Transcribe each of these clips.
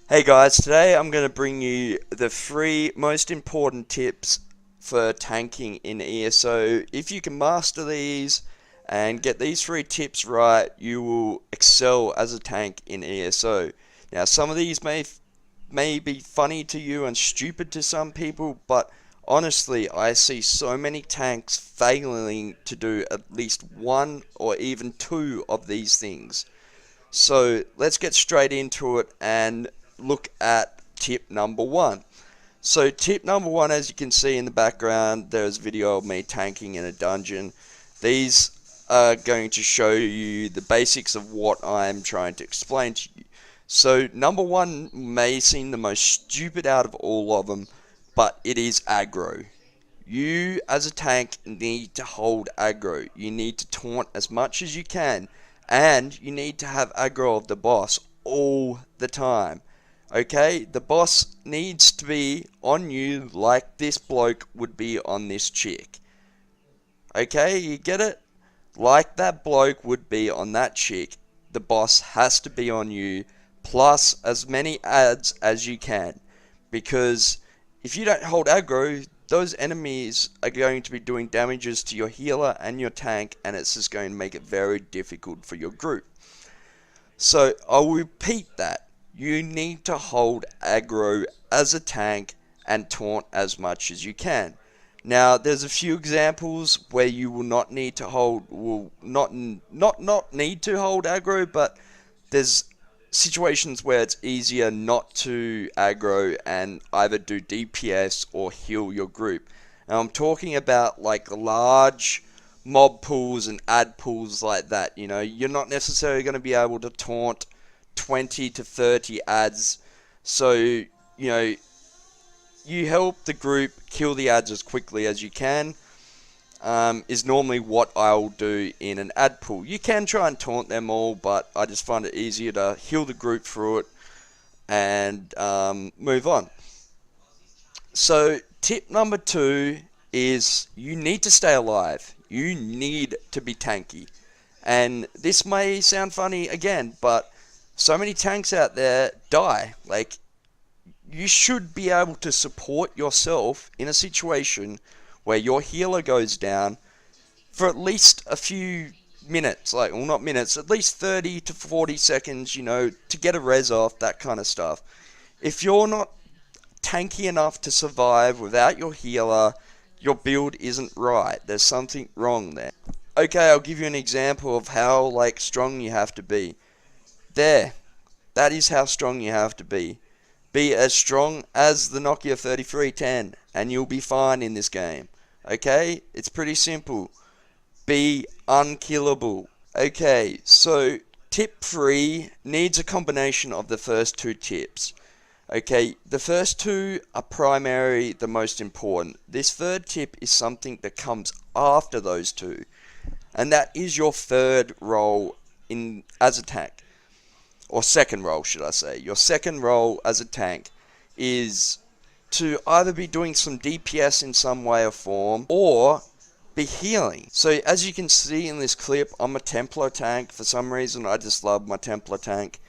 Hey guys, today I'm going to bring you the 3 most important tips for tanking in ESO. If you can master these and get these 3 tips right, you will excel as a tank in ESO. Now, some of these may be funny to you and stupid to some people, but honestly, I see so many tanks failing to do at least one or even two of these things. So let's get straight into it and look at tip number one. So tip number one, as you can see in the background, there's a video of me tanking in a dungeon. These are going to show you the basics of what I'm trying to explain to you. So number one may seem the most stupid out of all of them, but it is aggro. You as a tank need to hold aggro. You need to taunt as much as you can, and you need to have aggro of the boss all the time. Okay, the boss needs to be on you like this bloke would be on this chick. Okay, you get it? Like that bloke would be on that chick, the boss has to be on you, plus as many ads as you can. Because if you don't hold aggro, those enemies are going to be doing damages to your healer and your tank, and it's just going to make it very difficult for your group. So I'll repeat that. You need to hold aggro as a tank and taunt as much as you can. Now, there's a few examples where you will not need to hold, will not need to hold aggro, but there's situations where it's easier not to aggro and either do DPS or heal your group. Now, I'm talking about like large mob pools and ad pools like that. You know, you're not necessarily going to be able to taunt 20 to 30 ads, so you help the group kill the ads as quickly as you can, is normally what I'll do in an ad pool. You can try and taunt them all, but I just find it easier to heal the group through it and move on. So tip number two is you need to stay alive. You need to be tanky. And this may sound funny again, but so many tanks out there die. Like, you should be able to support yourself in a situation where your healer goes down for at least a few minutes, like, well, not minutes, at least 30 to 40 seconds, to get a res off, that kind of stuff. If you're not tanky enough to survive without your healer, your build isn't right. There's something wrong there. Okay, I'll give you an example of how, like, strong you have to be. There. That is how strong you have to be. Be as strong as the Nokia 3310 and you'll be fine in this game. Okay? It's pretty simple. Be unkillable. Okay, so tip 3 needs a combination of the first 2 tips. Okay, the first 2 are primary, the most important. This third tip is something that comes after those 2. And that is your third role as a tank. Or second role, should I say. Your second role as a tank is to either be doing some DPS in some way or form, or be healing. So as you can see in this clip, I'm a Templar tank. For some reason, I just love my Templar tank.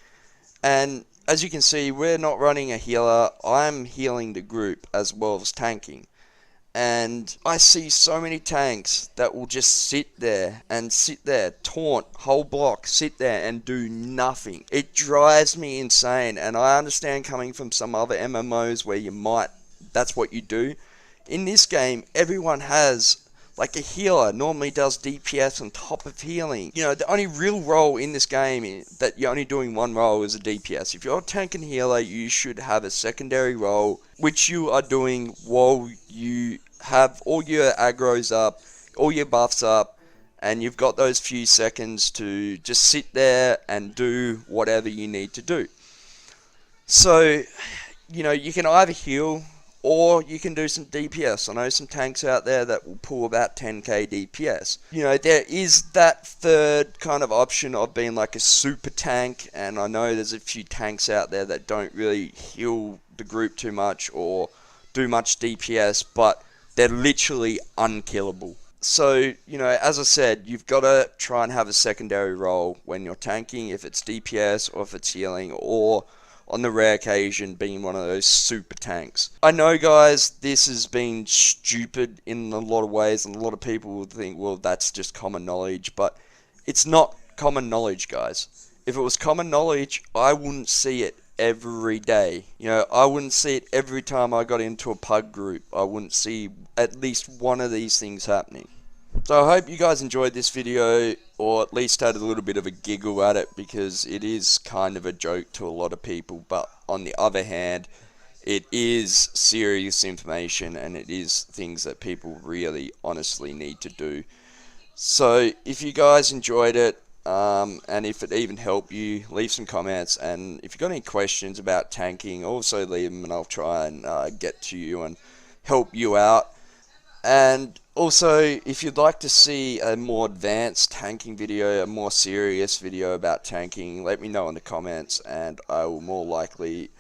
And as you can see, we're not running a healer. I'm healing the group as well as tanking. And I see so many tanks that will just sit there, taunt, whole block, sit there and do nothing. It drives me insane, and I understand coming from some other MMOs where that's what you do. In this game, everyone has, like, a healer normally does DPS on top of healing. The only real role in this game is that you're only doing one role as a DPS. If you're a tank and healer, you should have a secondary role, which you are doing while you have all your aggros up, all your buffs up, and you've got those few seconds to just sit there and do whatever you need to do. So, you can either heal or you can do some DPS. I know some tanks out there that will pull about 10k DPS. There is that third kind of option of being like a super tank, and I know there's a few tanks out there that don't really heal the group too much or do much DPS, but they're literally unkillable. So, as I said, you've got to try and have a secondary role when you're tanking, if it's DPS or if it's healing, or on the rare occasion being one of those super tanks. I know, guys, this has been stupid in a lot of ways, and a lot of people will think, well, that's just common knowledge, but it's not common knowledge, guys. If it was common knowledge, I wouldn't see it every day. You know, I wouldn't see it every time I got into a pug group. I wouldn't see at least one of these things happening. So I hope you guys enjoyed this video, or at least had a little bit of a giggle at it, because it is kind of a joke to a lot of people, but on the other hand, it is serious information, and it is things that people really honestly need to do. So if you guys enjoyed it, and if it even helped you, leave some comments, and if you've got any questions about tanking, also leave them and I'll try and get to you and help you out. And also, if you'd like to see a more advanced tanking video, a more serious video about tanking, let me know in the comments and I will more likely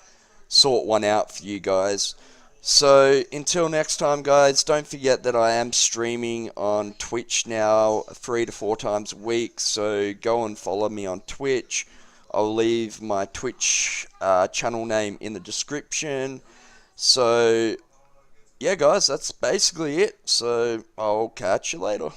sort one out for you guys. So until next time, guys, don't forget that I am streaming on Twitch now 3 to 4 times a week, so go and follow me on Twitch. I'll leave my Twitch channel name in the description. So yeah, guys, that's basically it. So I'll catch you later.